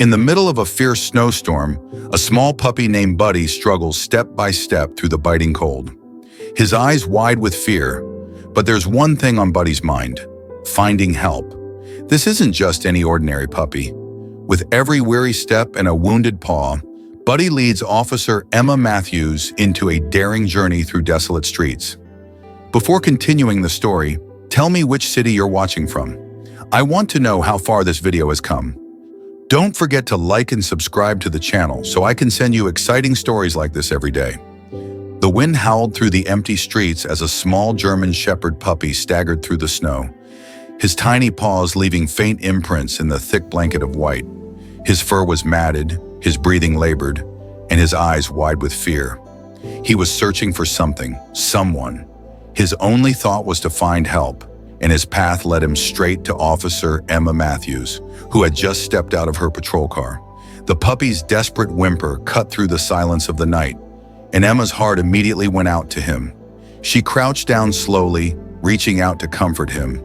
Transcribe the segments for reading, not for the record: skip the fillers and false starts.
In the middle of a fierce snowstorm, a small puppy named Buddy struggles step by step through the biting cold. His eyes wide with fear, but there's one thing on Buddy's mind: finding help. This isn't just any ordinary puppy. With every weary step and a wounded paw, Buddy leads Officer Emma Matthews into a daring journey through desolate streets. Before continuing the story, tell me which city you're watching from. I want to know how far this video has come. Don't forget to like and subscribe to the channel so I can send you exciting stories like this every day. The wind howled through the empty streets as a small German Shepherd puppy staggered through the snow, his tiny paws leaving faint imprints in the thick blanket of white. His fur was matted, his breathing labored, and his eyes wide with fear. He was searching for something, someone. His only thought was to find help, and his path led him straight to Officer Emma Matthews, who had just stepped out of her patrol car. The puppy's desperate whimper cut through the silence of the night, and Emma's heart immediately went out to him. She crouched down slowly, reaching out to comfort him.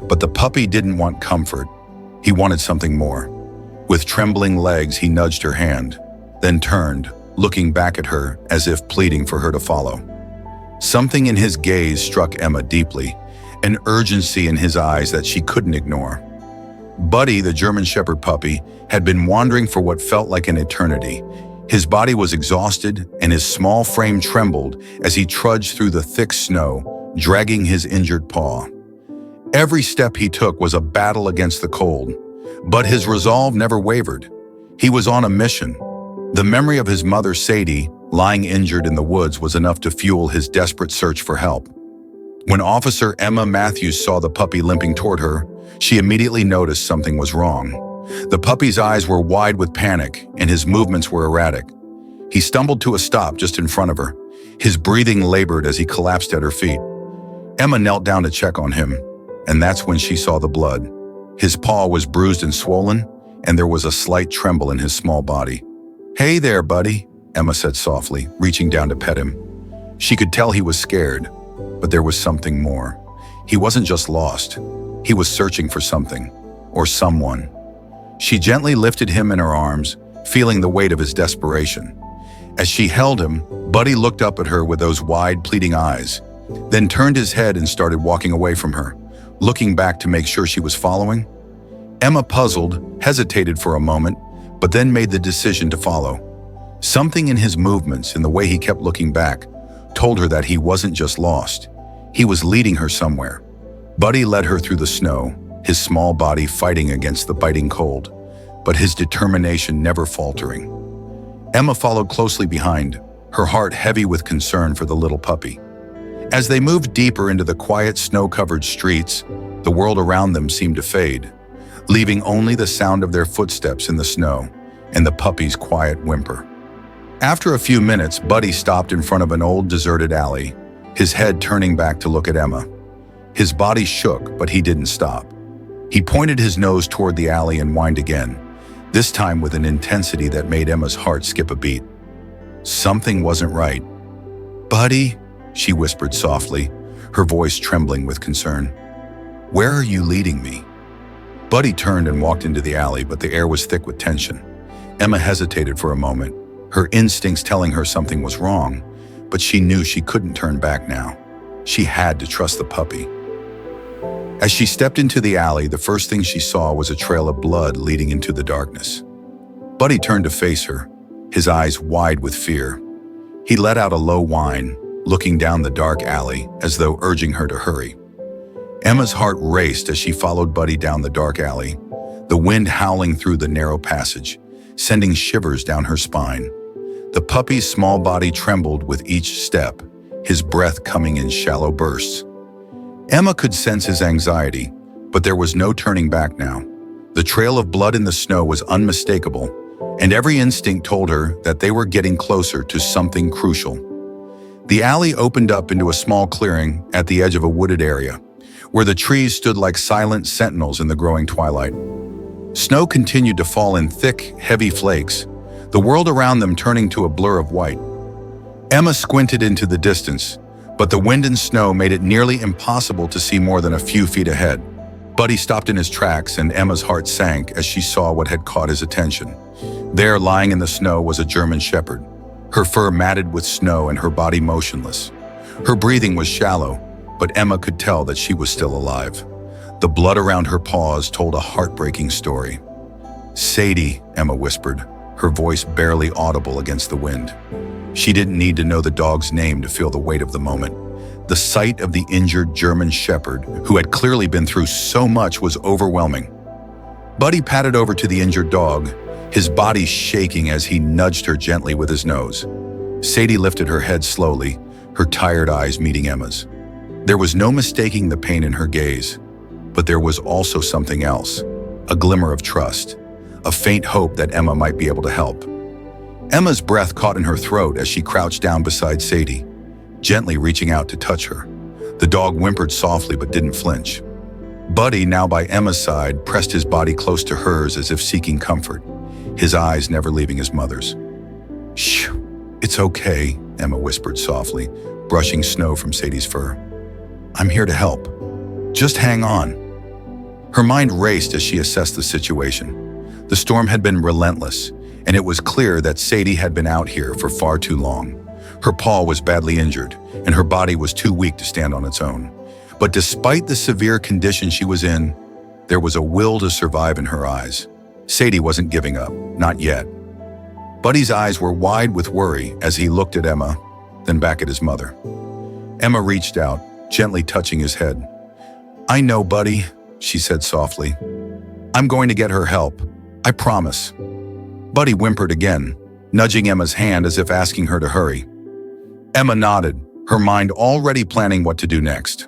But the puppy didn't want comfort. He wanted something more. With trembling legs, he nudged her hand, then turned, looking back at her as if pleading for her to follow. Something in his gaze struck Emma deeply, an urgency in his eyes that she couldn't ignore. Buddy, the German Shepherd puppy, had been wandering for what felt like an eternity. His body was exhausted and his small frame trembled as he trudged through the thick snow, dragging his injured paw. Every step he took was a battle against the cold, but his resolve never wavered. He was on a mission. The memory of his mother, Sadie, lying injured in the woods was enough to fuel his desperate search for help. When Officer Emma Matthews saw the puppy limping toward her, she immediately noticed something was wrong. The puppy's eyes were wide with panic, and his movements were erratic. He stumbled to a stop just in front of her. His breathing labored as he collapsed at her feet. Emma knelt down to check on him, and that's when she saw the blood. His paw was bruised and swollen, and there was a slight tremble in his small body. "Hey there, Buddy," Emma said softly, reaching down to pet him. She could tell he was scared, but there was something more. He wasn't just lost. He was searching for something, or someone. She gently lifted him in her arms, feeling the weight of his desperation. As she held him, Buddy looked up at her with those wide, pleading eyes, then turned his head and started walking away from her, looking back to make sure she was following. Emma, puzzled, hesitated for a moment, but then made the decision to follow. Something in his movements, in the way he kept looking back, told her that he wasn't just lost. He was leading her somewhere. Buddy led her through the snow, his small body fighting against the biting cold, but his determination never faltering. Emma followed closely behind, her heart heavy with concern for the little puppy. As they moved deeper into the quiet, snow-covered streets, the world around them seemed to fade, leaving only the sound of their footsteps in the snow and the puppy's quiet whimper. After a few minutes, Buddy stopped in front of an old deserted alley, his head turning back to look at Emma. His body shook, but he didn't stop. He pointed his nose toward the alley and whined again, this time with an intensity that made Emma's heart skip a beat. Something wasn't right. "Buddy," she whispered softly, her voice trembling with concern. "Where are you leading me?" Buddy turned and walked into the alley, but the air was thick with tension. Emma hesitated for a moment, her instincts telling her something was wrong, but she knew she couldn't turn back now. She had to trust the puppy. As she stepped into the alley, the first thing she saw was a trail of blood leading into the darkness. Buddy turned to face her, his eyes wide with fear. He let out a low whine, looking down the dark alley as though urging her to hurry. Emma's heart raced as she followed Buddy down the dark alley, the wind howling through the narrow passage, sending shivers down her spine. The puppy's small body trembled with each step, his breath coming in shallow bursts. Emma could sense his anxiety, but there was no turning back now. The trail of blood in the snow was unmistakable, and every instinct told her that they were getting closer to something crucial. The alley opened up into a small clearing at the edge of a wooded area, where the trees stood like silent sentinels in the growing twilight. Snow continued to fall in thick, heavy flakes, the world around them turning to a blur of white. Emma squinted into the distance, but the wind and snow made it nearly impossible to see more than a few feet ahead. Buddy stopped in his tracks and Emma's heart sank as she saw what had caught his attention. There, lying in the snow, was a German shepherd, her fur matted with snow and her body motionless. Her breathing was shallow, but Emma could tell that she was still alive. The blood around her paws told a heartbreaking story. "Sadie," Emma whispered, her voice barely audible against the wind. She didn't need to know the dog's name to feel the weight of the moment. The sight of the injured German shepherd, who had clearly been through so much, was overwhelming. Buddy patted over to the injured dog, his body shaking as he nudged her gently with his nose. Sadie lifted her head slowly, her tired eyes meeting Emma's. There was no mistaking the pain in her gaze, but there was also something else, a glimmer of trust, a faint hope that Emma might be able to help. Emma's breath caught in her throat as she crouched down beside Sadie, gently reaching out to touch her. The dog whimpered softly but didn't flinch. Buddy, now by Emma's side, pressed his body close to hers as if seeking comfort, his eyes never leaving his mother's. "Shh, it's okay," Emma whispered softly, brushing snow from Sadie's fur. "I'm here to help. Just hang on." Her mind raced as she assessed the situation. The storm had been relentless, and it was clear that Sadie had been out here for far too long. Her paw was badly injured, and her body was too weak to stand on its own. But despite the severe condition she was in, there was a will to survive in her eyes. Sadie wasn't giving up, not yet. Buddy's eyes were wide with worry as he looked at Emma, then back at his mother. Emma reached out, gently touching his head. "I know, Buddy," she said softly. "I'm going to get her help. I promise." Buddy whimpered again, nudging Emma's hand as if asking her to hurry. Emma nodded, her mind already planning what to do next.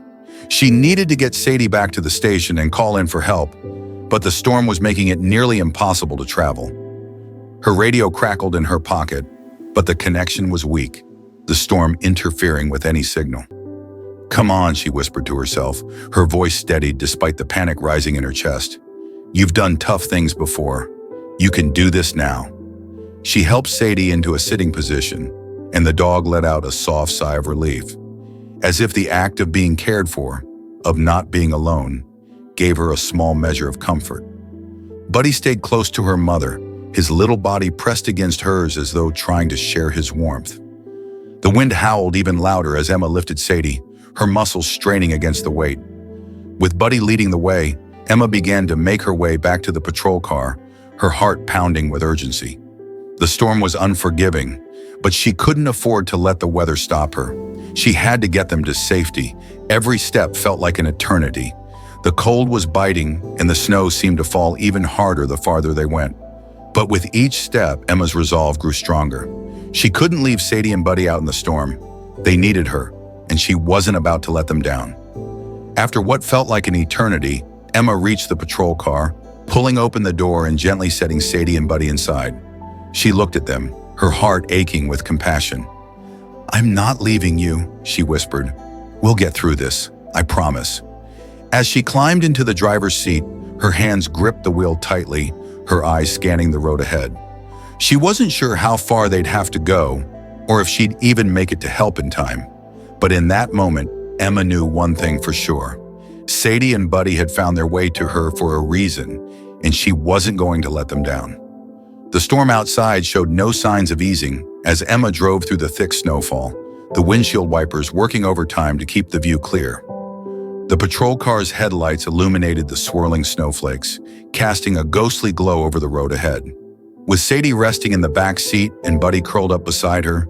She needed to get Sadie back to the station and call in for help, but the storm was making it nearly impossible to travel. Her radio crackled in her pocket, but the connection was weak, the storm interfering with any signal. "Come on," she whispered to herself, her voice steadied despite the panic rising in her chest. "You've done tough things before. You can do this now." She helped Sadie into a sitting position, and the dog let out a soft sigh of relief, as if the act of being cared for, of not being alone, gave her a small measure of comfort. Buddy stayed close to her mother, his little body pressed against hers as though trying to share his warmth. The wind howled even louder as Emma lifted Sadie, her muscles straining against the weight. With Buddy leading the way, Emma began to make her way back to the patrol car, her heart pounding with urgency. The storm was unforgiving, but she couldn't afford to let the weather stop her. She had to get them to safety. Every step felt like an eternity. The cold was biting, and the snow seemed to fall even harder the farther they went. But with each step, Emma's resolve grew stronger. She couldn't leave Sadie and Buddy out in the storm. They needed her, and she wasn't about to let them down. After what felt like an eternity, Emma reached the patrol car, pulling open the door and gently setting Sadie and Buddy inside. She looked at them, her heart aching with compassion. "I'm not leaving you," she whispered. "We'll get through this, I promise." As she climbed into the driver's seat, her hands gripped the wheel tightly, her eyes scanning the road ahead. She wasn't sure how far they'd have to go, or if she'd even make it to help in time. But in that moment, Emma knew one thing for sure. Sadie and Buddy had found their way to her for a reason, and she wasn't going to let them down. The storm outside showed no signs of easing as Emma drove through the thick snowfall, the windshield wipers working overtime to keep the view clear. The patrol car's headlights illuminated the swirling snowflakes, casting a ghostly glow over the road ahead. With Sadie resting in the back seat and Buddy curled up beside her,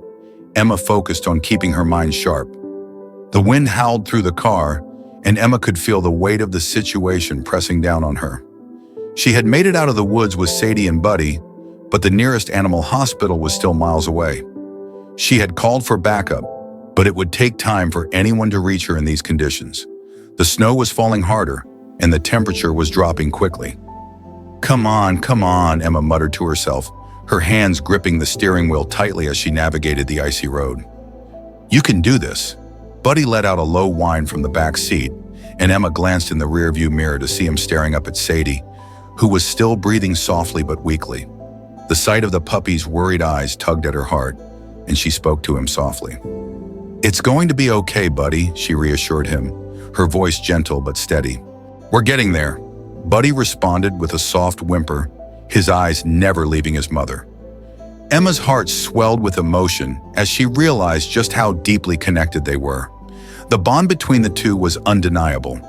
Emma focused on keeping her mind sharp. The wind howled through the car, and Emma could feel the weight of the situation pressing down on her. She had made it out of the woods with Sadie and Buddy, but the nearest animal hospital was still miles away. She had called for backup, but it would take time for anyone to reach her in these conditions. The snow was falling harder, and the temperature was dropping quickly. Come on," Emma muttered to herself, her hands gripping the steering wheel tightly as she navigated the icy road. "You can do this." Buddy let out a low whine from the back seat, and Emma glanced in the rearview mirror to see him staring up at Sadie, who was still breathing softly but weakly. The sight of the puppy's worried eyes tugged at her heart, and she spoke to him softly. "It's going to be okay, Buddy," she reassured him, her voice gentle but steady. "We're getting there," Buddy responded with a soft whimper, his eyes never leaving his mother. Emma's heart swelled with emotion as she realized just how deeply connected they were. The bond between the two was undeniable.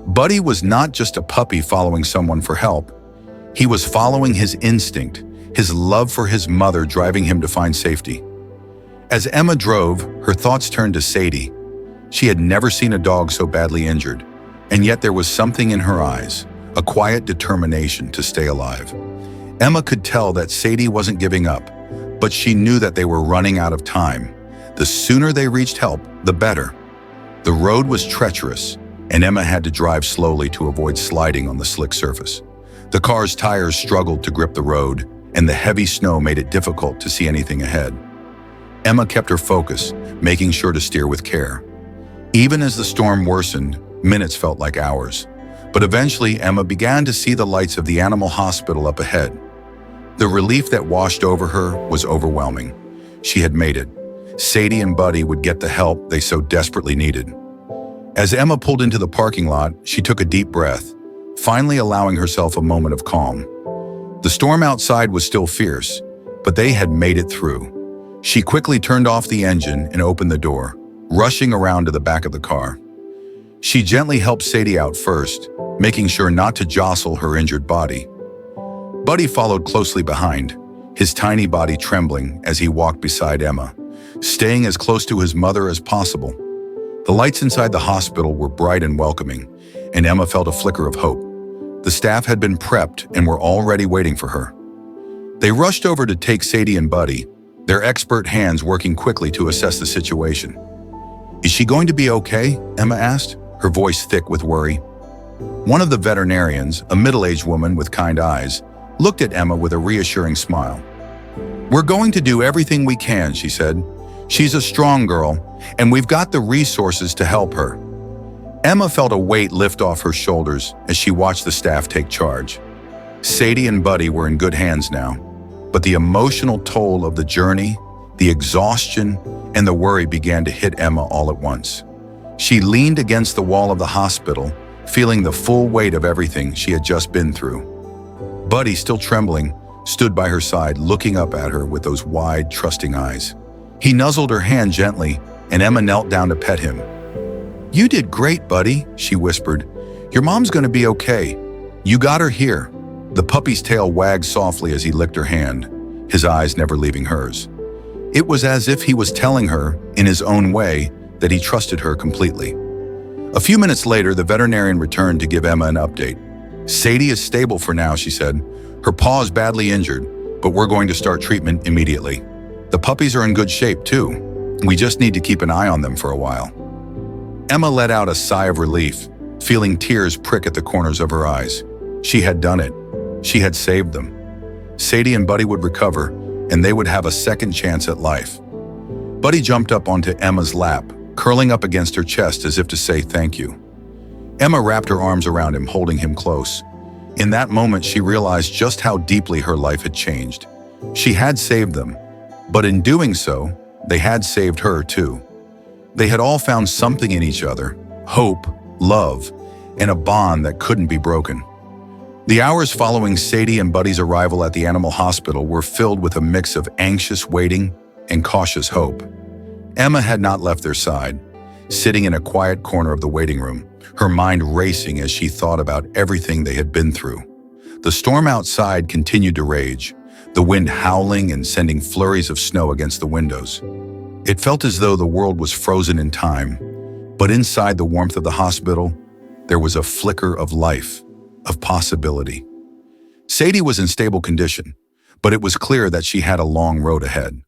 Buddy was not just a puppy following someone for help. He was following his instinct, his love for his mother driving him to find safety. As Emma drove, her thoughts turned to Sadie. She had never seen a dog so badly injured, and yet there was something in her eyes, a quiet determination to stay alive. Emma could tell that Sadie wasn't giving up, but she knew that they were running out of time. The sooner they reached help, the better. The road was treacherous, and Emma had to drive slowly to avoid sliding on the slick surface. The car's tires struggled to grip the road, and the heavy snow made it difficult to see anything ahead. Emma kept her focus, making sure to steer with care. Even as the storm worsened, minutes felt like hours. But eventually, Emma began to see the lights of the animal hospital up ahead. The relief that washed over her was overwhelming. She had made it. Sadie and Buddy would get the help they so desperately needed. As Emma pulled into the parking lot, she took a deep breath, finally allowing herself a moment of calm. The storm outside was still fierce, but they had made it through. She quickly turned off the engine and opened the door, rushing around to the back of the car. She gently helped Sadie out first, making sure not to jostle her injured body. Buddy followed closely behind, his tiny body trembling as he walked beside Emma, staying as close to his mother as possible. The lights inside the hospital were bright and welcoming, and Emma felt a flicker of hope. The staff had been prepped and were already waiting for her. They rushed over to take Sadie and Buddy, their expert hands working quickly to assess the situation. "Is she going to be okay?" Emma asked, her voice thick with worry. One of the veterinarians, a middle-aged woman with kind eyes, looked at Emma with a reassuring smile. "We're going to do everything we can," she said. "She's a strong girl, and we've got the resources to help her." Emma felt a weight lift off her shoulders as she watched the staff take charge. Sadie and Buddy were in good hands now, but the emotional toll of the journey, the exhaustion, and the worry began to hit Emma all at once. She leaned against the wall of the hospital, feeling the full weight of everything she had just been through. Buddy, still trembling, stood by her side, looking up at her with those wide, trusting eyes. He nuzzled her hand gently, and Emma knelt down to pet him. "You did great, Buddy," she whispered. "Your mom's gonna be okay. You got her here." The puppy's tail wagged softly as he licked her hand, his eyes never leaving hers. It was as if he was telling her, in his own way, that he trusted her completely. A few minutes later, the veterinarian returned to give Emma an update. "Sadie is stable for now," she said. "Her paw is badly injured, but we're going to start treatment immediately. The puppies are in good shape, too. We just need to keep an eye on them for a while." Emma let out a sigh of relief, feeling tears prick at the corners of her eyes. She had done it. She had saved them. Sadie and Buddy would recover, and they would have a second chance at life. Buddy jumped up onto Emma's lap, curling up against her chest as if to say thank you. Emma wrapped her arms around him, holding him close. In that moment, she realized just how deeply her life had changed. She had saved them, but in doing so, they had saved her too. They had all found something in each other, hope, love, and a bond that couldn't be broken. The hours following Sadie and Buddy's arrival at the animal hospital were filled with a mix of anxious waiting and cautious hope. Emma had not left their side, sitting in a quiet corner of the waiting room, her mind racing as she thought about everything they had been through. The storm outside continued to rage, the wind howling and sending flurries of snow against the windows. It felt as though the world was frozen in time, but inside the warmth of the hospital, there was a flicker of life, of possibility. Sadie was in stable condition, but it was clear that she had a long road ahead.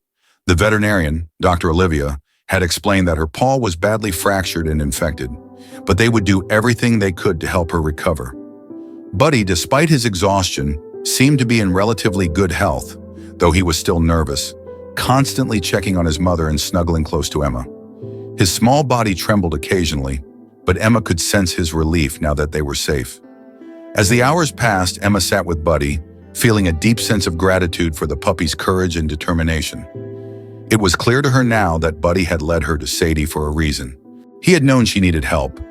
The veterinarian, Dr. Olivia, had explained that her paw was badly fractured and infected, but they would do everything they could to help her recover. Buddy, despite his exhaustion, seemed to be in relatively good health, though he was still nervous, constantly checking on his mother and snuggling close to Emma. His small body trembled occasionally, but Emma could sense his relief now that they were safe. As the hours passed, Emma sat with Buddy, feeling a deep sense of gratitude for the puppy's courage and determination. It was clear to her now that Buddy had led her to Sadie for a reason. He had known she needed help,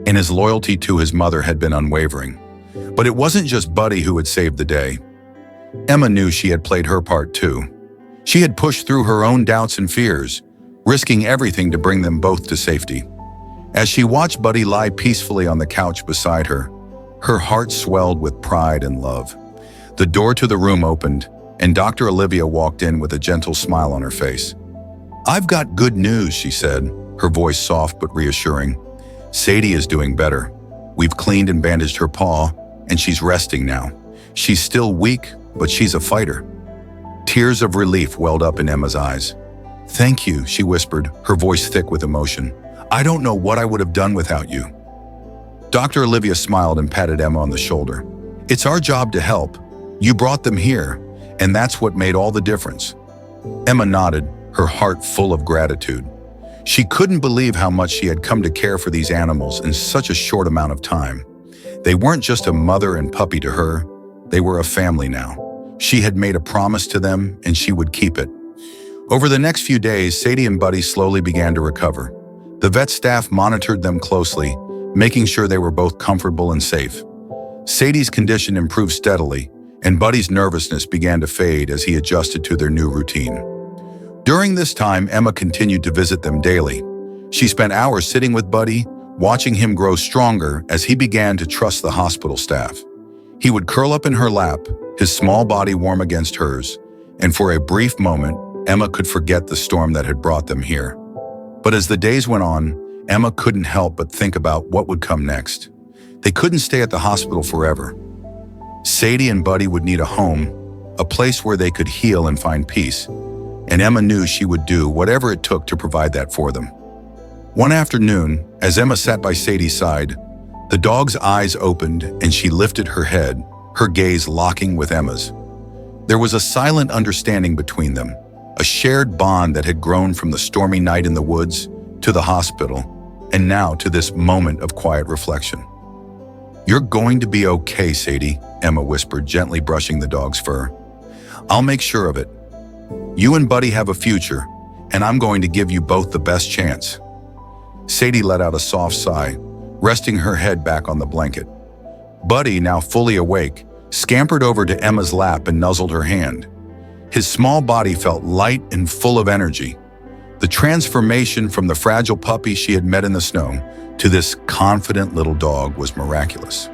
and his loyalty to his mother had been unwavering. But it wasn't just Buddy who had saved the day. Emma knew she had played her part too. She had pushed through her own doubts and fears, risking everything to bring them both to safety. As she watched Buddy lie peacefully on the couch beside her, her heart swelled with pride and love. The door to the room opened, and Dr. Olivia walked in with a gentle smile on her face. "I've got good news," she said, her voice soft but reassuring. "Sadie is doing better. We've cleaned and bandaged her paw, and she's resting now. She's still weak, but she's a fighter." Tears of relief welled up in Emma's eyes. "Thank you," she whispered, her voice thick with emotion. "I don't know what I would have done without you." Dr. Olivia smiled and patted Emma on the shoulder. "It's our job to help. You brought them here, and that's what made all the difference." Emma nodded, her heart full of gratitude. She couldn't believe how much she had come to care for these animals in such a short amount of time. They weren't just a mother and puppy to her, they were a family now. She had made a promise to them, and she would keep it. Over the next few days, Sadie and Buddy slowly began to recover. The vet staff monitored them closely, making sure they were both comfortable and safe. Sadie's condition improved steadily, and Buddy's nervousness began to fade as he adjusted to their new routine. During this time, Emma continued to visit them daily. She spent hours sitting with Buddy, watching him grow stronger as he began to trust the hospital staff. He would curl up in her lap, his small body warm against hers, and for a brief moment, Emma could forget the storm that had brought them here. But as the days went on, Emma couldn't help but think about what would come next. They couldn't stay at the hospital forever. Sadie and Buddy would need a home, a place where they could heal and find peace, and Emma knew she would do whatever it took to provide that for them. One afternoon, as Emma sat by Sadie's side, the dog's eyes opened and she lifted her head, her gaze locking with Emma's. There was a silent understanding between them, a shared bond that had grown from the stormy night in the woods to the hospital, and now to this moment of quiet reflection. "You're going to be okay, Sadie," Emma whispered, gently brushing the dog's fur. "I'll make sure of it. You and Buddy have a future, and I'm going to give you both the best chance." Sadie let out a soft sigh, resting her head back on the blanket. Buddy, now fully awake, scampered over to Emma's lap and nuzzled her hand. His small body felt light and full of energy. The transformation from the fragile puppy she had met in the snow to this confident little dog was miraculous.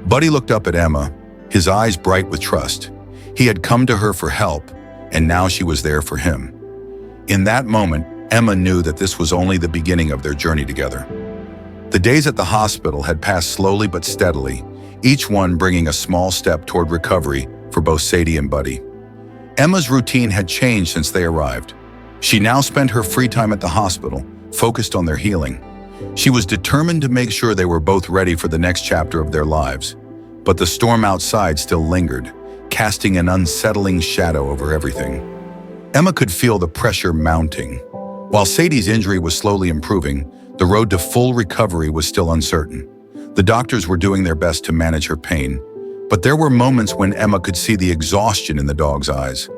Buddy looked up at Emma, his eyes bright with trust. He had come to her for help, and now she was there for him. In that moment, Emma knew that this was only the beginning of their journey together. The days at the hospital had passed slowly but steadily, each one bringing a small step toward recovery for both Sadie and Buddy. Emma's routine had changed since they arrived. She now spent her free time at the hospital, focused on their healing. She was determined to make sure they were both ready for the next chapter of their lives. But the storm outside still lingered, casting an unsettling shadow over everything. Emma could feel the pressure mounting. While Sadie's injury was slowly improving, the road to full recovery was still uncertain. The doctors were doing their best to manage her pain, but there were moments when Emma could see the exhaustion in the dog's eyes.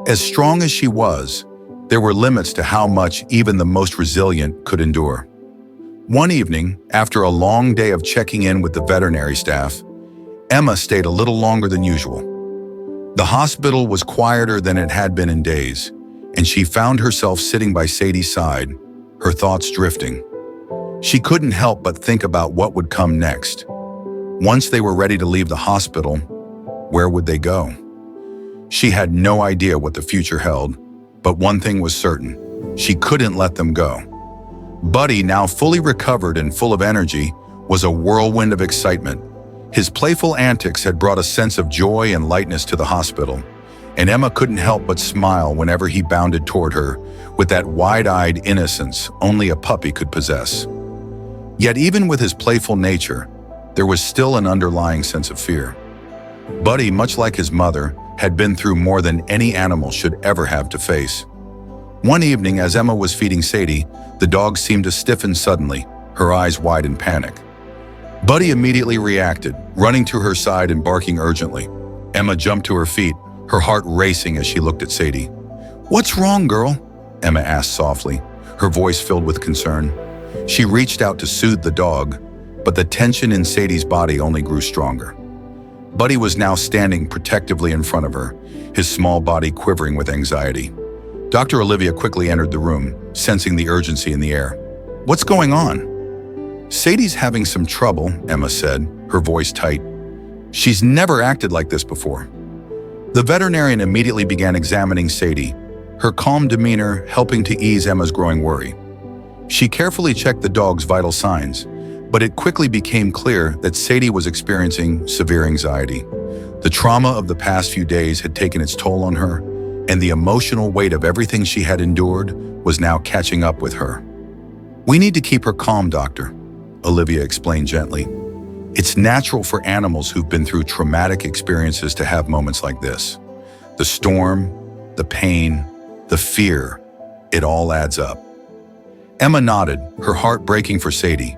As strong as she was, there were limits to how much even the most resilient could endure. One evening, after a long day of checking in with the veterinary staff, Emma stayed a little longer than usual. The hospital was quieter than it had been in days, and she found herself sitting by Sadie's side, her thoughts drifting. She couldn't help but think about what would come next. Once they were ready to leave the hospital, where would they go? She had no idea what the future held, but one thing was certain: she couldn't let them go. Buddy, now fully recovered and full of energy, was a whirlwind of excitement. His playful antics had brought a sense of joy and lightness to the hospital, and Emma couldn't help but smile whenever he bounded toward her with that wide-eyed innocence only a puppy could possess. Yet even with his playful nature, there was still an underlying sense of fear. Buddy, much like his mother, had been through more than any animal should ever have to face. One evening, as Emma was feeding Sadie, the dog seemed to stiffen suddenly, her eyes wide in panic. Buddy immediately reacted, running to her side and barking urgently. Emma jumped to her feet, her heart racing as she looked at Sadie. "What's wrong, girl?" Emma asked softly, her voice filled with concern. She reached out to soothe the dog, but the tension in Sadie's body only grew stronger. Buddy was now standing protectively in front of her, his small body quivering with anxiety. Dr. Olivia quickly entered the room, sensing the urgency in the air. "What's going on?" "Sadie's having some trouble," Emma said, her voice tight. "She's never acted like this before." The veterinarian immediately began examining Sadie, her calm demeanor helping to ease Emma's growing worry. She carefully checked the dog's vital signs, but it quickly became clear that Sadie was experiencing severe anxiety. The trauma of the past few days had taken its toll on her, and the emotional weight of everything she had endured was now catching up with her. "We need to keep her calm, doctor," Olivia explained gently. "It's natural for animals who've been through traumatic experiences to have moments like this. The storm, the pain, the fear, it all adds up." Emma nodded, her heart breaking for Sadie.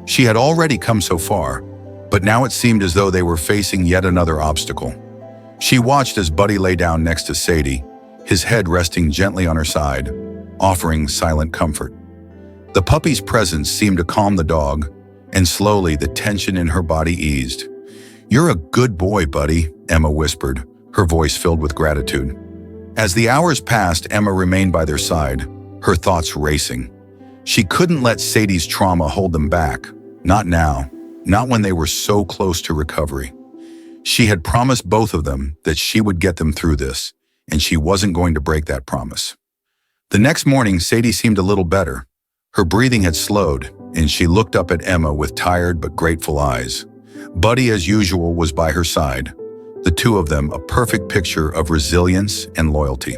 She had already come so far, but now it seemed as though they were facing yet another obstacle. She watched as Buddy lay down next to Sadie, his head resting gently on her side, offering silent comfort. The puppy's presence seemed to calm the dog, and slowly the tension in her body eased. "You're a good boy, Buddy," Emma whispered, her voice filled with gratitude. As the hours passed, Emma remained by their side, her thoughts racing. She couldn't let Sadie's trauma hold them back. Not now, not when they were so close to recovery. She had promised both of them that she would get them through this, and she wasn't going to break that promise. The next morning, Sadie seemed a little better. Her breathing had slowed, and she looked up at Emma with tired but grateful eyes. Buddy, as usual, was by her side, the two of them a perfect picture of resilience and loyalty.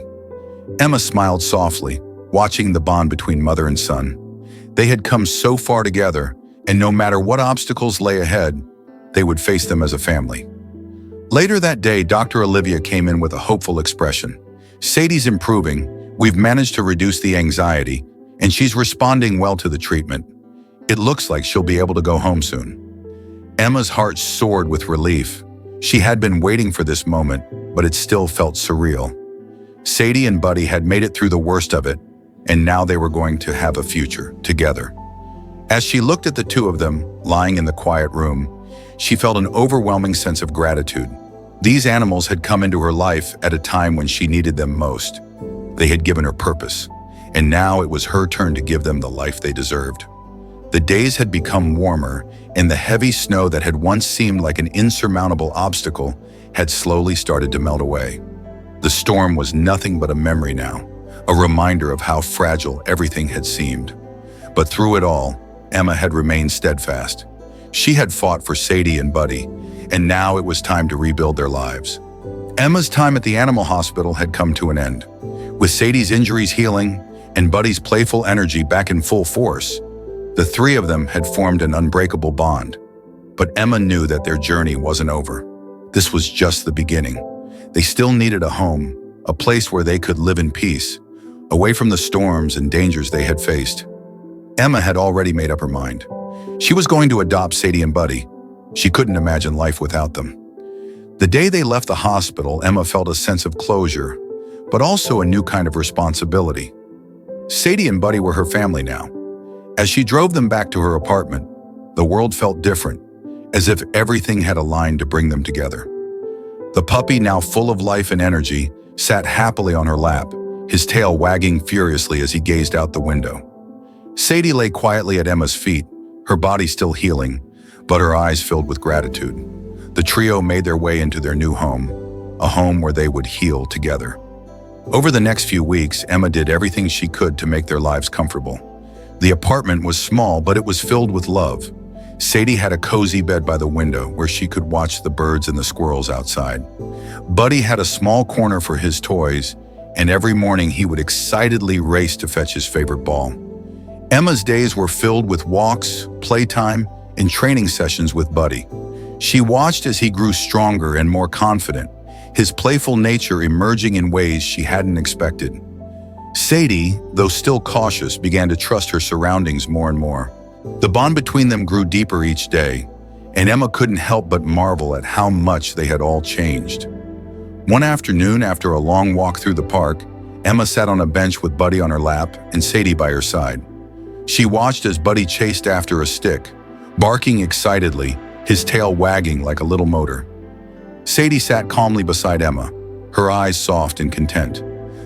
Emma smiled softly, watching the bond between mother and son. They had come so far together, and no matter what obstacles lay ahead, they would face them as a family. Later that day, Dr. Olivia came in with a hopeful expression. "Sadie's improving, we've managed to reduce the anxiety, and she's responding well to the treatment. It looks like she'll be able to go home soon." Emma's heart soared with relief. She had been waiting for this moment, but it still felt surreal. Sadie and Buddy had made it through the worst of it, and now they were going to have a future together. As she looked at the two of them, lying in the quiet room, she felt an overwhelming sense of gratitude. These animals had come into her life at a time when she needed them most. They had given her purpose, and now it was her turn to give them the life they deserved. The days had become warmer, and the heavy snow that had once seemed like an insurmountable obstacle had slowly started to melt away. The storm was nothing but a memory now, a reminder of how fragile everything had seemed. But through it all, Emma had remained steadfast. She had fought for Sadie and Buddy, and now it was time to rebuild their lives. Emma's time at the animal hospital had come to an end. With Sadie's injuries healing and Buddy's playful energy back in full force, the three of them had formed an unbreakable bond. But Emma knew that their journey wasn't over. This was just the beginning. They still needed a home, a place where they could live in peace, away from the storms and dangers they had faced. Emma had already made up her mind. She was going to adopt Sadie and Buddy. She couldn't imagine life without them. The day they left the hospital, Emma felt a sense of closure, but also a new kind of responsibility. Sadie and Buddy were her family now. As she drove them back to her apartment, the world felt different, as if everything had aligned to bring them together. The puppy, now full of life and energy, sat happily on her lap, his tail wagging furiously as he gazed out the window. Sadie lay quietly at Emma's feet, her body still healing, but her eyes filled with gratitude. The trio made their way into their new home, a home where they would heal together. Over the next few weeks, Emma did everything she could to make their lives comfortable. The apartment was small, but it was filled with love. Sadie had a cozy bed by the window where she could watch the birds and the squirrels outside. Buddy had a small corner for his toys, and every morning he would excitedly race to fetch his favorite ball. Emma's days were filled with walks, playtime, and training sessions with Buddy. She watched as he grew stronger and more confident, his playful nature emerging in ways she hadn't expected. Sadie, though still cautious, began to trust her surroundings more and more. The bond between them grew deeper each day, and Emma couldn't help but marvel at how much they had all changed. One afternoon, after a long walk through the park, Emma sat on a bench with Buddy on her lap and Sadie by her side. She watched as Buddy chased after a stick, barking excitedly, his tail wagging like a little motor. Sadie sat calmly beside Emma, her eyes soft and content.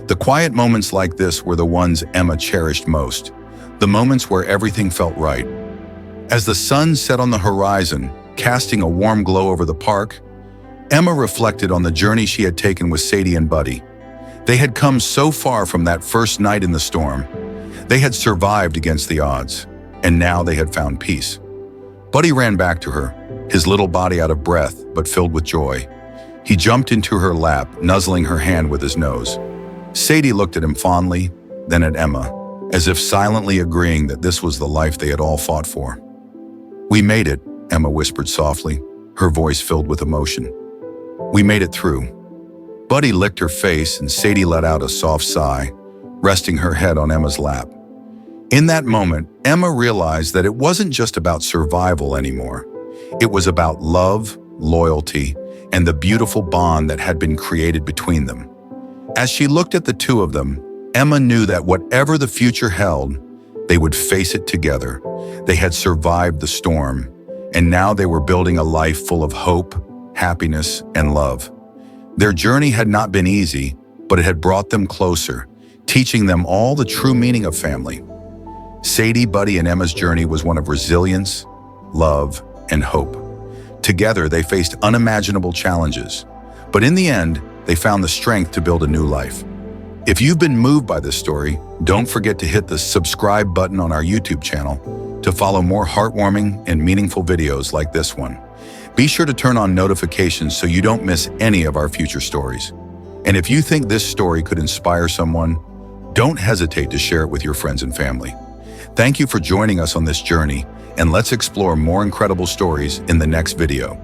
The quiet moments like this were the ones Emma cherished most, the moments where everything felt right. As the sun set on the horizon, casting a warm glow over the park, Emma reflected on the journey she had taken with Sadie and Buddy. They had come so far from that first night in the storm. They had survived against the odds, and now they had found peace. Buddy ran back to her, his little body out of breath but filled with joy. He jumped into her lap, nuzzling her hand with his nose. Sadie looked at him fondly, then at Emma, as if silently agreeing that this was the life they had all fought for. "We made it," Emma whispered softly, her voice filled with emotion. "We made it through." Buddy licked her face and Sadie let out a soft sigh, resting her head on Emma's lap. In that moment, Emma realized that it wasn't just about survival anymore. It was about love, loyalty, and the beautiful bond that had been created between them. As she looked at the two of them, Emma knew that whatever the future held, they would face it together. They had survived the storm, and now they were building a life full of hope, happiness, and love. Their journey had not been easy, but it had brought them closer, teaching them all the true meaning of family. Sadie, Buddy, and Emma's journey was one of resilience, love, and hope. Together, they faced unimaginable challenges, but in the end, they found the strength to build a new life. If you've been moved by this story, don't forget to hit the subscribe button on our YouTube channel to follow more heartwarming and meaningful videos like this one. Be sure to turn on notifications so you don't miss any of our future stories. And if you think this story could inspire someone, don't hesitate to share it with your friends and family. Thank you for joining us on this journey, and let's explore more incredible stories in the next video.